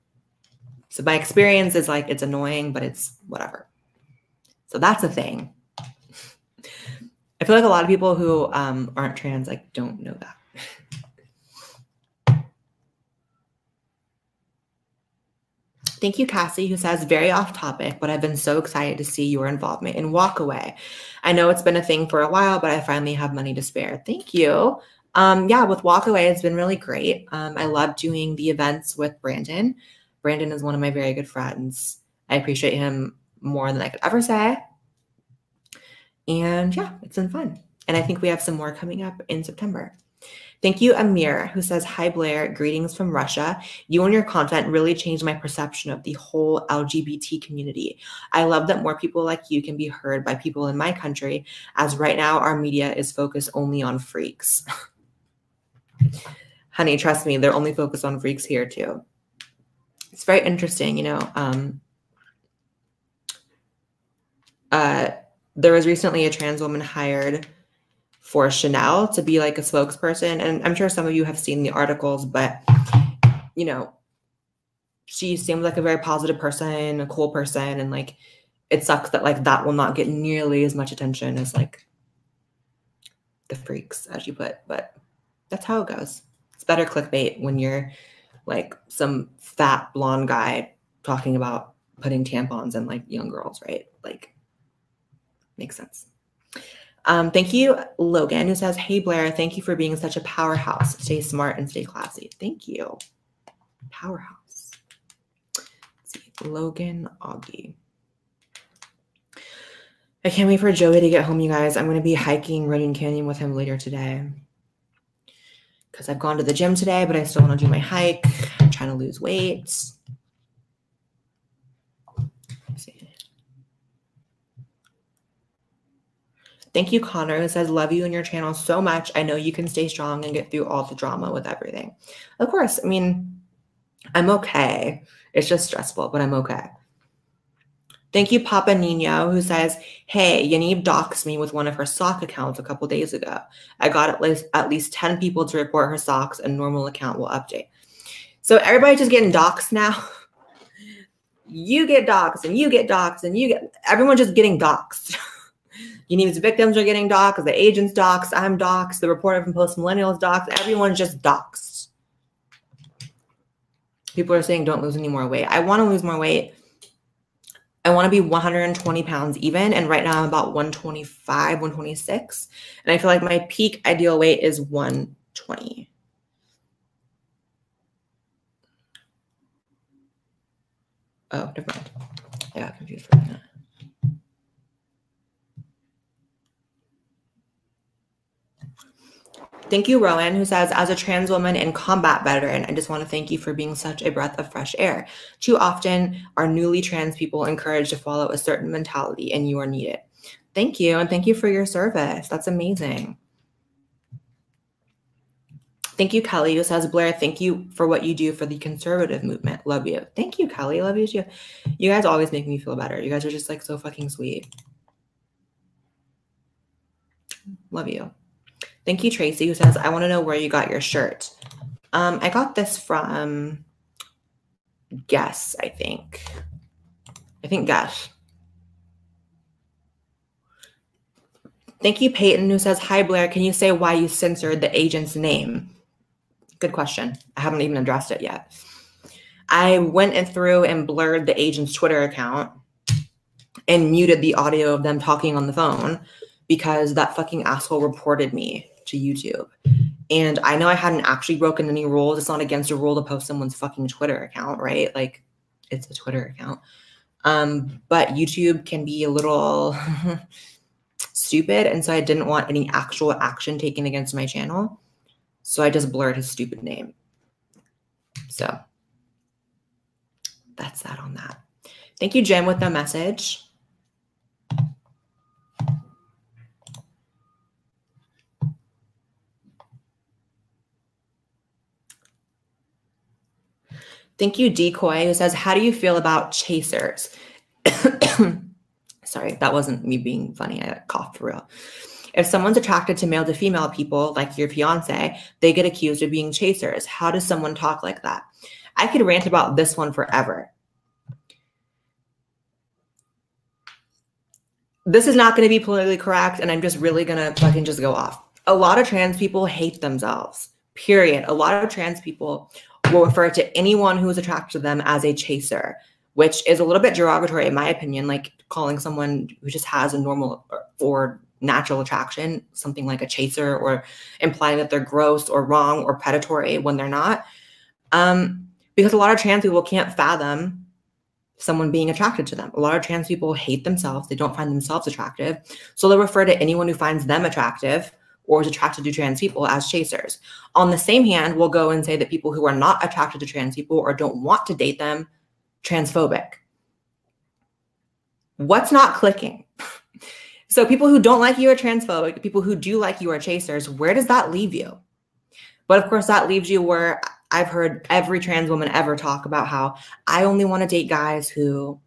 So my experience is like it's annoying, but it's whatever. So that's a thing. I feel like a lot of people who aren't trans like don't know that. Thank you, Cassie, who says, very off topic, but I've been so excited to see your involvement in Walkaway. I know it's been a thing for a while, but I finally have money to spare. Thank you. Yeah, with Walkaway, it's been really great. I love doing the events with Brandon. Brandon is one of my very good friends. I appreciate him more than I could ever say. And yeah, it's been fun. And I think we have some more coming up in September. Thank you, Amir, who says, hi, Blaire, greetings from Russia. You and your content really changed my perception of the whole LGBT community. I love that more people like you can be heard by people in my country, as right now our media is focused only on freaks. Honey, trust me, they're only focused on freaks here too. It's very interesting, you know. There was recently a trans woman hired for Chanel to be like a spokesperson. And I'm sure some of you have seen the articles, but you know, she seems like a very positive person, a cool person. And like, it sucks that like that will not get nearly as much attention as like the freaks, as you put, but that's how it goes. It's better clickbait when you're like some fat blonde guy talking about putting tampons in like young girls, right? Like, makes sense. Thank you, Logan, who says, hey, Blaire, thank you for being such a powerhouse. Stay smart and stay classy. Thank you. Powerhouse. Let's see. Logan Augie. I can't wait for Joey to get home, you guys. I'm going to be hiking Runyon Canyon with him later today because I've gone to the gym today, but I still want to do my hike. I'm trying to lose weight. Let's see. Thank you, Connor, who says, love you and your channel so much. I know you can stay strong and get through all the drama with everything. Of course. I mean, I'm okay. It's just stressful, but I'm okay. Thank you, Papa Nino, who says, hey, Yaniv doxed me with one of her sock accounts a couple days ago. I got at least 10 people to report her socks and normal account will update. So everybody's just getting doxed now. You get doxed and you get doxed and everyone's just getting doxed. Yaniv's victims are getting doxed, the agent's doxed, I'm doxed, the reporter from Post Millennial is doxed, everyone's just doxed. People are saying don't lose any more weight. I want to lose more weight. I want to be 120 pounds even, and right now I'm about 125, 126, and I feel like my peak ideal weight is 120. Oh, never mind. I got confused for a minute. Thank you, Rowan, who says, as a trans woman and combat veteran, I just want to thank you for being such a breath of fresh air. Too often are newly trans people encouraged to follow a certain mentality, and you are needed. Thank you, and thank you for your service. That's amazing. Thank you, Kelly, who says, Blaire, thank you for what you do for the conservative movement. Love you. Thank you, Kelly. Love you too. You guys always make me feel better. You guys are just like so fucking sweet. Love you. Thank you, Tracy, who says, I want to know where you got your shirt. I got this from Guess, I think. Guess. Thank you, Peyton, who says, hi, Blaire, can you say why you censored the agent's name? Good question. I haven't even addressed it yet. I went through and blurred the agent's Twitter account and muted the audio of them talking on the phone because that fucking asshole reported me to YouTube. And I know I hadn't actually broken any rules. It's not against a rule to post someone's fucking Twitter account, right? Like, it's a Twitter account. But YouTube can be a little stupid. And so I didn't want any actual action taken against my channel. So I just blurred his stupid name. So that's that on that. Thank you, Jen, with the message. Thank you, Decoy, who says, how do you feel about chasers? Sorry, that wasn't me being funny. I coughed for real. If someone's attracted to male to female people, like your fiance, they get accused of being chasers. How does someone talk like that? I could rant about this one forever. This is not going to be politically correct, and I'm just really going to fucking just go off. A lot of trans people hate themselves, period. A lot of trans people will refer to anyone who is attracted to them as a chaser, which is a little bit derogatory in my opinion, like calling someone who just has a normal or natural attraction something like a chaser, or implying that they're gross or wrong or predatory when they're not. Because a lot of trans people can't fathom someone being attracted to them. A lot of trans people hate themselves. They don't find themselves attractive. So they'll refer to anyone who finds them attractive or is attracted to trans people as chasers. On the same hand, we'll go and say that people who are not attracted to trans people or don't want to date them, transphobic. What's not clicking? So people who don't like you are transphobic. People who do like you are chasers. Where does that leave you? But of course, that leaves you where I've heard every trans woman ever talk about how I only want to date guys who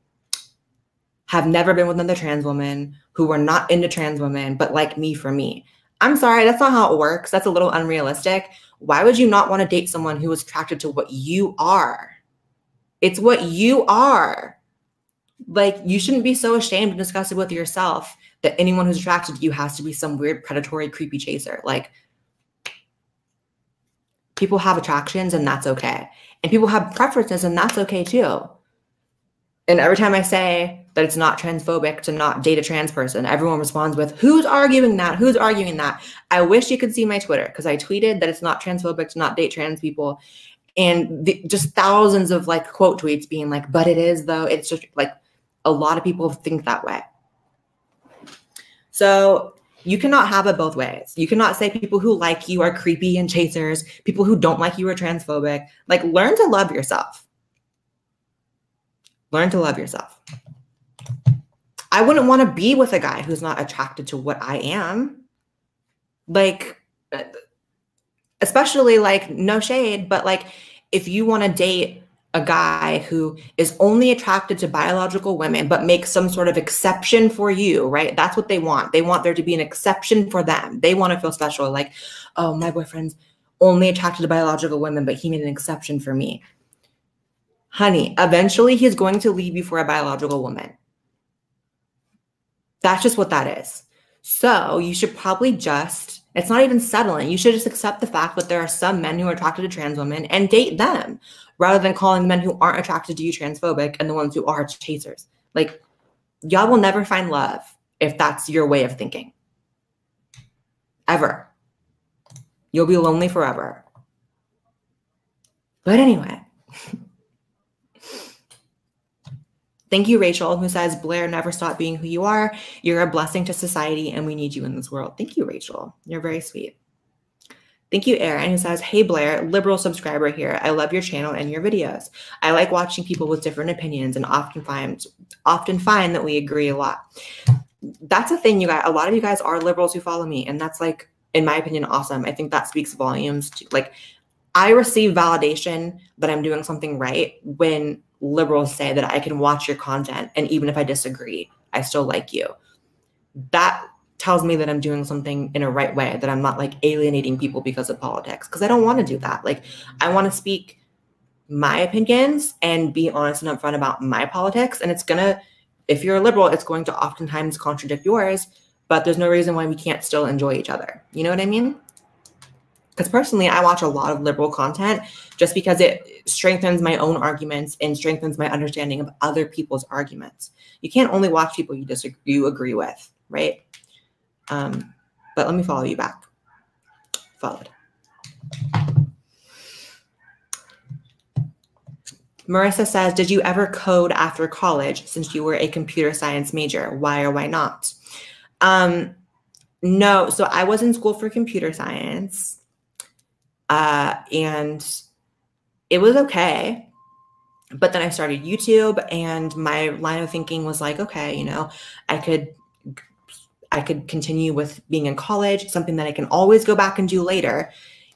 have never been with another trans woman, who are not into trans women, but like me for me. I'm sorry, that's not how it works. That's a little unrealistic. Why would you not want to date someone who is attracted to what you are? It's what you are. Like, you shouldn't be so ashamed and disgusted with yourself that anyone who's attracted to you has to be some weird predatory, creepy chaser. Like, People have attractions, and that's okay. And people have preferences, and that's okay too. And every time I say that it's not transphobic to not date a trans person, everyone responds with, who's arguing that? Who's arguing that? I wish you could see my Twitter, because I tweeted that it's not transphobic to not date trans people. And just thousands of like quote tweets being like, but it is though. It's just like a lot of people think that way. So you cannot have it both ways. You cannot say people who like you are creepy and chasers. People who don't like you are transphobic. Like, learn to love yourself. Learn to love yourself. I wouldn't want to be with a guy who's not attracted to what I am. Like, especially like, no shade, but like, if you want to date a guy who is only attracted to biological women, but makes some sort of exception for you, right? That's what they want. They want there to be an exception for them. They want to feel special. Like, oh, my boyfriend's only attracted to biological women, but he made an exception for me. Honey, eventually he's going to leave you for a biological woman. That's just what that is. So you should probably just, it's not even settling. You should just accept the fact that there are some men who are attracted to trans women and date them, rather than calling the men who aren't attracted to you transphobic and the ones who are chasers. Like, y'all will never find love if that's your way of thinking. Ever. You'll be lonely forever. But anyway. Thank you, Rachel, who says, Blaire, never stop being who you are. You're a blessing to society, and we need you in this world. Thank you, Rachel. You're very sweet. Thank you, Aaron, who says, hey, Blaire, liberal subscriber here. I love your channel and your videos. I like watching people with different opinions and often find that we agree a lot. That's a thing, you guys. A lot of you guys are liberals who follow me, and that's, like, in my opinion, awesome. I think that speaks volumes to, like, I receive validation that I'm doing something right when liberals say that I can watch your content, and even if I disagree, I still like you. That tells me that I'm doing something in a right way, that I'm not like alienating people because of politics, because I don't want to do that. Like, I want to speak my opinions and be honest and upfront about my politics. And it's gonna, if you're a liberal, it's going to oftentimes contradict yours, but there's no reason why we can't still enjoy each other. You know what I mean? Because personally, I watch a lot of liberal content just because it strengthens my own arguments and strengthens my understanding of other people's arguments. You can't only watch people you agree with, right? But let me follow you back. Followed. Marissa says, did you ever code after college since you were a computer science major? Why or why not? No, so I was in school for computer science. And it was okay. But then I started YouTube, and my line of thinking was like, okay, you know, I could continue with being in college, something that I can always go back and do later,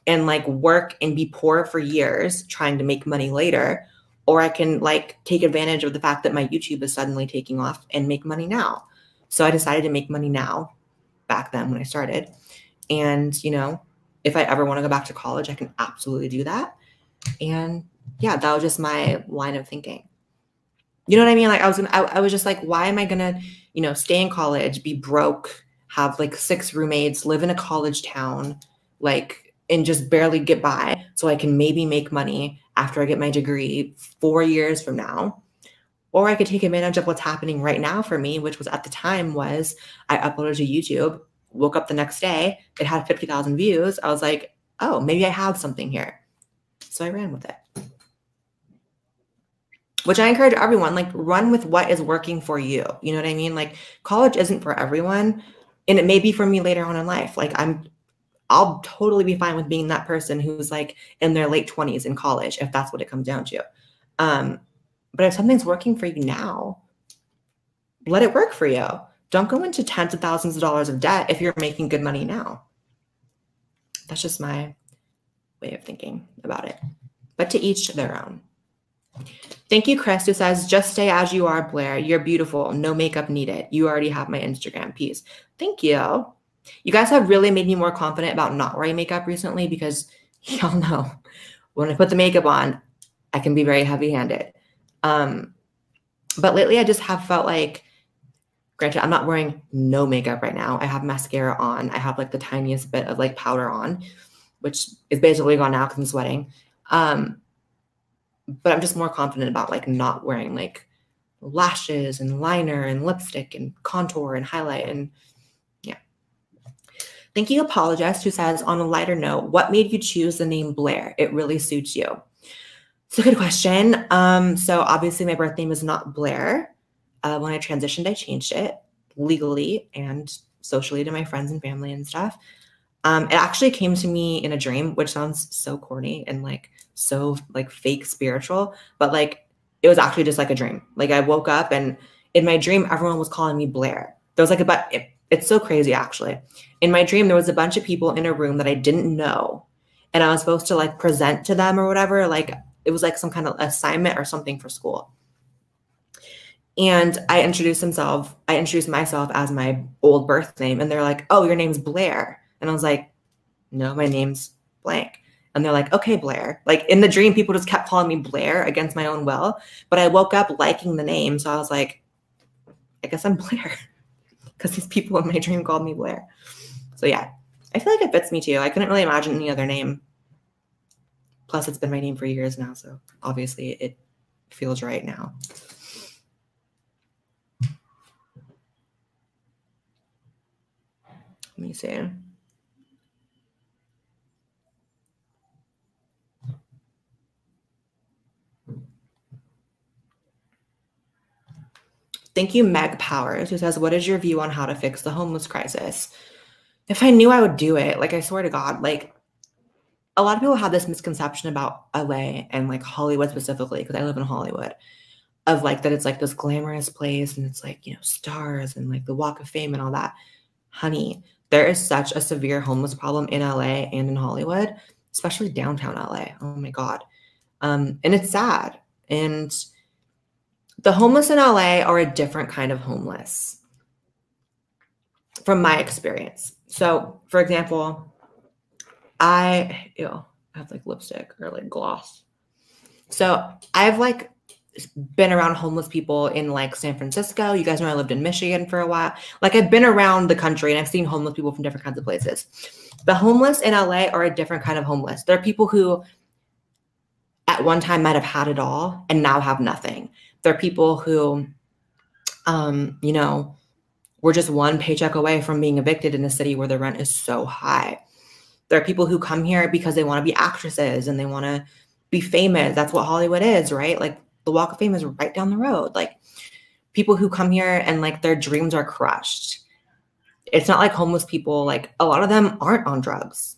and like work and be poor for years trying to make money later. Or I can like take advantage of the fact that my YouTube is suddenly taking off and make money now. So I decided to make money now, back then when I started. And, you know, if I ever want to go back to college, I can absolutely do that. And yeah, that was just my line of thinking. You know what I mean? Like, I was just like, why am I going to, you know, stay in college, be broke, have like 6 roommates, live in a college town, like, and just barely get by so I can maybe make money after I get my degree 4 years from now. Or I could take advantage of what's happening right now for me, which was at the time was I uploaded to YouTube, woke up the next day, it had 50,000 views. I was like, oh, maybe I have something here. So I ran with it. Which I encourage everyone, like, run with what is working for you. You know what I mean? Like, college isn't for everyone, and it may be for me later on in life. Like, I'll totally be fine with being that person who's like in their late 20s in college, if that's what it comes down to. But if something's working for you now, let it work for you. Don't go into tens of thousands of dollars of debt if you're making good money now. That's just my way of thinking about it. But to each their own. Thank you, Chris, who says, just stay as you are, Blaire. You're beautiful. No makeup needed. You already have my Instagram. Peace. Thank you. You guys have really made me more confident about not wearing makeup recently, because y'all know when I put the makeup on, I can be very heavy-handed. But lately I just have felt like, granted, I'm not wearing no makeup right now. I have mascara on. I have like the tiniest bit of like powder on. which is basically gone now because I'm sweating. But I'm just more confident about like not wearing like lashes and liner and lipstick and contour and highlight. And yeah. Thank you, Apologist, who says, on a lighter note, what made you choose the name Blaire? It really suits you. It's a good question. So obviously my birth name is not Blaire. When I transitioned, I changed it legally and socially to my friends and family and stuff. It actually came to me in a dream, which sounds so corny and like so like fake spiritual, but like it was actually just like a dream. Like I woke up and in my dream, everyone was calling me Blaire. There was like it's so crazy actually. In my dream, there was a bunch of people in a room that I didn't know. And I was supposed to like present to them or whatever. Like it was like some kind of assignment or something for school. And I introduced myself as my old birth name. And they're like, oh, your name's Blaire. And I was like, no, my name's blank. And they're like, okay, Blaire. Like in the dream, people just kept calling me Blaire against my own will. But I woke up liking the name. So I was like, I guess I'm Blaire. Because these people in my dream called me Blaire. So yeah, I feel like it fits me too. I couldn't really imagine any other name. Plus, it's been my name for years now. So obviously it feels right now. Let me see. Thank you, Meg Powers, who says, what is your view on how to fix the homeless crisis? If I knew, I would do it. Like, I swear to God, like a lot of people have this misconception about LA and like Hollywood specifically, because I live in Hollywood, of like that it's like this glamorous place and it's like, you know, stars and like the Walk of Fame and all that. Honey, there is such a severe homeless problem in LA and in Hollywood, especially downtown LA. Oh my God. And it's sad. And the homeless in LA are a different kind of homeless from my experience. So for example, I have like lipstick or like gloss. So I've like been around homeless people in like San Francisco. You guys know I lived in Michigan for a while. Like I've been around the country and I've seen homeless people from different kinds of places. The homeless in LA are a different kind of homeless. There are people who at one time might have had it all and now have nothing. There are people who, you know, were just one paycheck away from being evicted in a city where the rent is so high. There are people who come here because they want to be actresses and they want to be famous. That's what Hollywood is, right? Like the Walk of Fame is right down the road. Like people who come here and like their dreams are crushed. It's not like homeless people, like a lot of them aren't on drugs.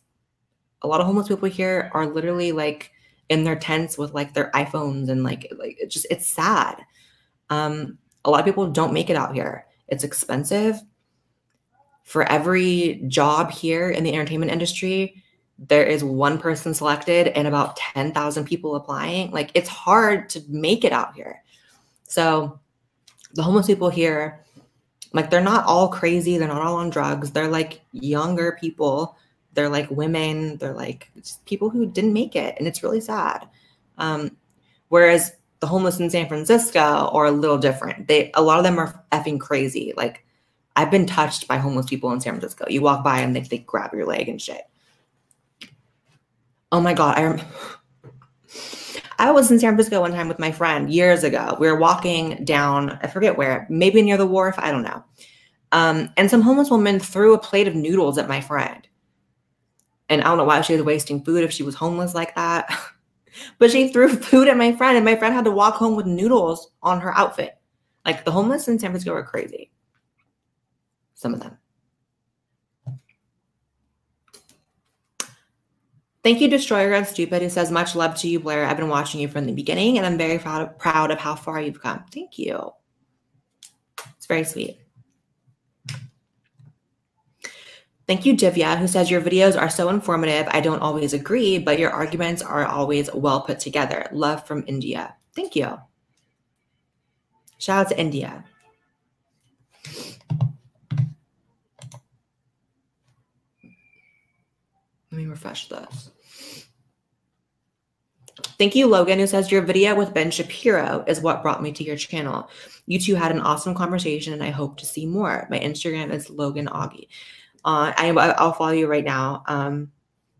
A lot of homeless people here are literally like in their tents with like their iPhones and like it's sad. A lot of people don't make it out here. It's expensive. For every job here in the entertainment industry, there is one person selected and about 10,000 people applying. Like it's hard to make it out here. So the homeless people here, like they're not all crazy. They're not all on drugs. They're like younger people. They're like women. They're like people who didn't make it. And it's really sad. Whereas the homeless in San Francisco are a little different. A lot of them are effing crazy. Like I've been touched by homeless people in San Francisco. You walk by and they grab your leg and shit. Oh my God. I was in San Francisco one time with my friend years ago. We were walking down, I forget where, maybe near the wharf. I don't know. And some homeless woman threw a plate of noodles at my friend. And I don't know why she was wasting food if she was homeless like that. But she threw food at my friend and my friend had to walk home with noodles on her outfit. Like the homeless in San Francisco are crazy. Some of them. Thank you, Destroyer of Stupid, who says, much love to you, Blaire. I've been watching you from the beginning, and I'm very proud of how far you've come. Thank you. It's very sweet. Thank you, Divya, who says, your videos are so informative. I don't always agree, but your arguments are always well put together. Love from India. Thank you. Shout out to India. Let me refresh this. Thank you, Logan, who says, your video with Ben Shapiro is what brought me to your channel. You two had an awesome conversation, and I hope to see more. My Instagram is Logan Augie. I'll follow you right now.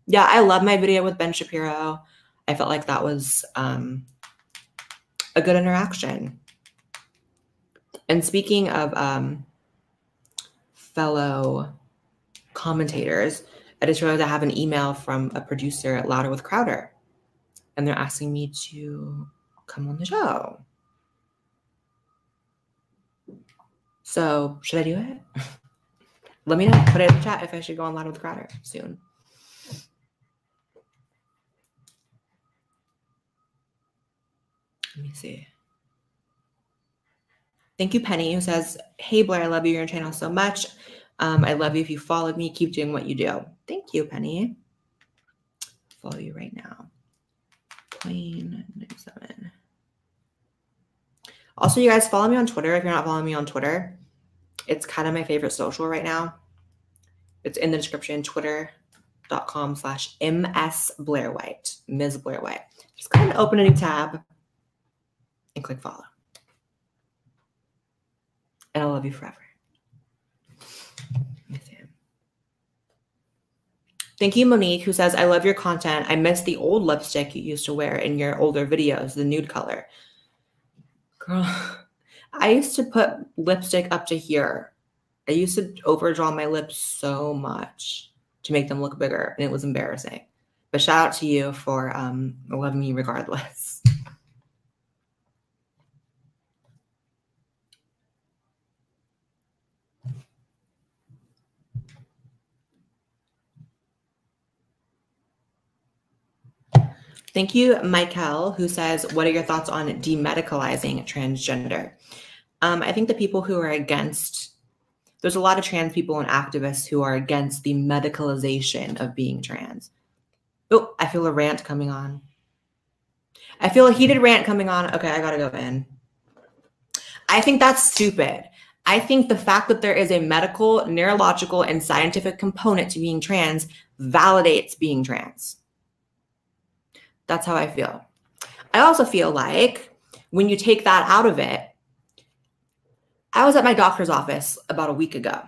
Yeah, I love my video with Ben Shapiro. I felt like that was a good interaction. And speaking of fellow commentators, I just realized I have an email from a producer at Louder with Crowder, and they're asking me to come on the show. So should I do it? Let me know. Put it in the chat if I should go on Louder with Crowder soon. Let me see. Thank you, Penny, who says, hey, Blaire, I love you, your channel so much. I love you if you followed me. Keep doing what you do. Thank you, Penny. Follow you right now. Plain 97. Also, you guys follow me on Twitter. If you're not following me on Twitter, it's kind of my favorite social right now. It's in the description, twitter.com/MS Blaire White, Ms. Blaire White. Just go ahead and open a new tab and click follow. And I'll love you forever. Thank you, Monique, who says, I love your content. I miss the old lipstick you used to wear in your older videos, the nude color. Girl, I used to put lipstick up to here. I used to overdraw my lips so much to make them look bigger, and it was embarrassing. But shout out to you for loving me regardless. Thank you, Michael, who says, what are your thoughts on demedicalizing transgender? I think the people who are against, there's a lot of trans people and activists who are against the medicalization of being trans. Oh, I feel a rant coming on. I feel a heated rant coming on. Okay, I gotta go in. I think that's stupid. I think the fact that there is a medical, neurological, and scientific component to being trans validates being trans. That's how I feel. I also feel like when you take that out of it, I was at my doctor's office about a week ago.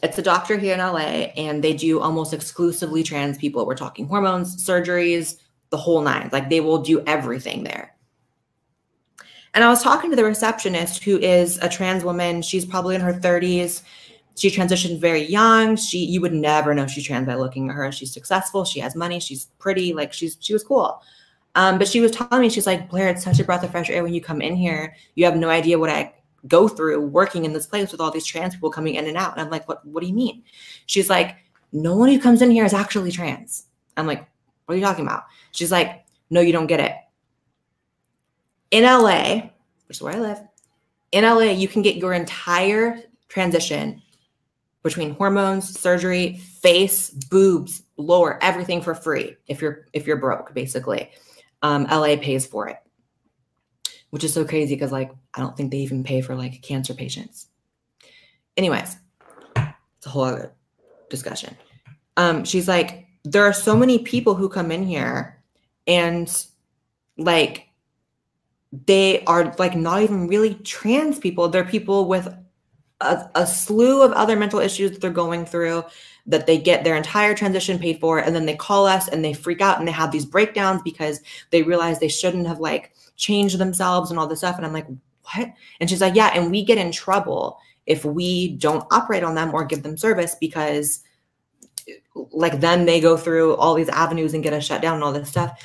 It's a doctor here in LA, and they do almost exclusively trans people. We're talking hormones, surgeries, the whole nine. Like, they will do everything there. And I was talking to the receptionist, who is a trans woman. She's probably in her 30s. She transitioned very young. You would never know she's trans by looking at her. She's successful. She has money. She's pretty. Like, she was cool. But she was telling me, she's like, Blaire, it's such a breath of fresh air when you come in here. You have no idea what I go through working in this place with all these trans people coming in and out. And I'm like, what do you mean? She's like, no one who comes in here is actually trans. I'm like, what are you talking about? She's like, no, you don't get it. In LA, which is where I live, in LA, you can get your entire transition between hormones, surgery, face, boobs, lower, everything for free if you're broke, basically. LA pays for it, which is so crazy because, like, I don't think they even pay for, like, cancer patients. Anyways, it's a whole other discussion. She's like, there are so many people who come in here and, like, they are, like, not even really trans people. They're people with a slew of other mental issues that they're going through, that they get their entire transition paid for, and then they call us and they freak out and they have these breakdowns because they realize they shouldn't have, like, changed themselves and all this stuff. And I'm like, what? And she's like, yeah, and we get in trouble if we don't operate on them or give them service because, like, then they go through all these avenues and get us shut down and all this stuff.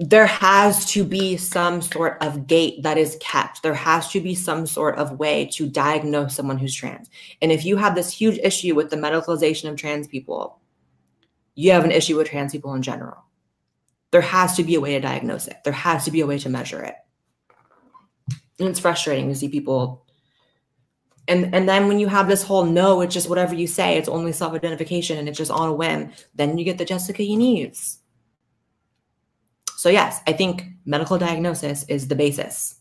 There has to be some sort of gate that is kept. There has to be some sort of way to diagnose someone who's trans. And if you have this huge issue with the medicalization of trans people, you have an issue with trans people in general. There has to be a way to diagnose it. There has to be a way to measure it. And it's frustrating to see people. And then when you have this whole, no, it's just whatever you say, it's only self-identification and it's just on a whim, then you get the Jessica Yanez. So yes, I think medical diagnosis is the basis.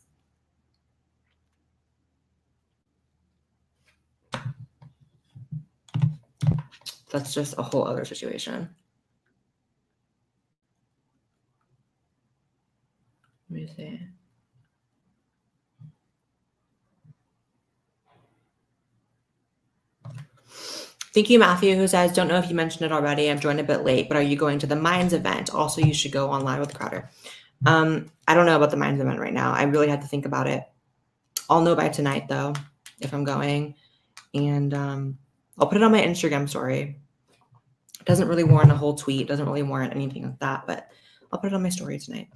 That's just a whole other situation. Let me see. Thank you, Matthew, who says, don't know if you mentioned it already. I've joined a bit late, but are you going to the Minds event? Also, you should go online with Crowder. I don't know about the Minds event right now. I really had to think about it. I'll know by tonight, though, if I'm going. And I'll put it on my Instagram story. It doesn't really warrant a whole tweet. It doesn't really warrant anything like that, but I'll put it on my story tonight.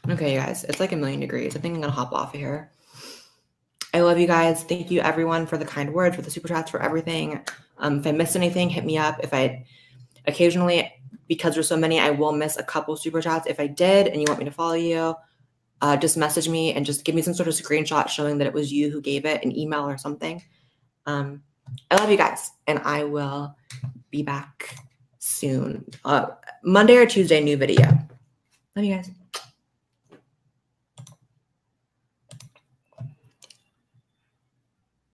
Okay, you guys, it's like 1,000,000 degrees. I think I'm going to hop off of here. I love you guys. Thank you, everyone, for the kind words, for the super chats, for everything. If I missed anything, hit me up. If I occasionally, because there's so many, I will miss a couple super chats. If I did and you want me to follow you, just message me and just give me some sort of screenshot showing that it was you who gave it, an email or something. I love you guys, and I will be back soon. Monday or Tuesday, new video. Love you guys.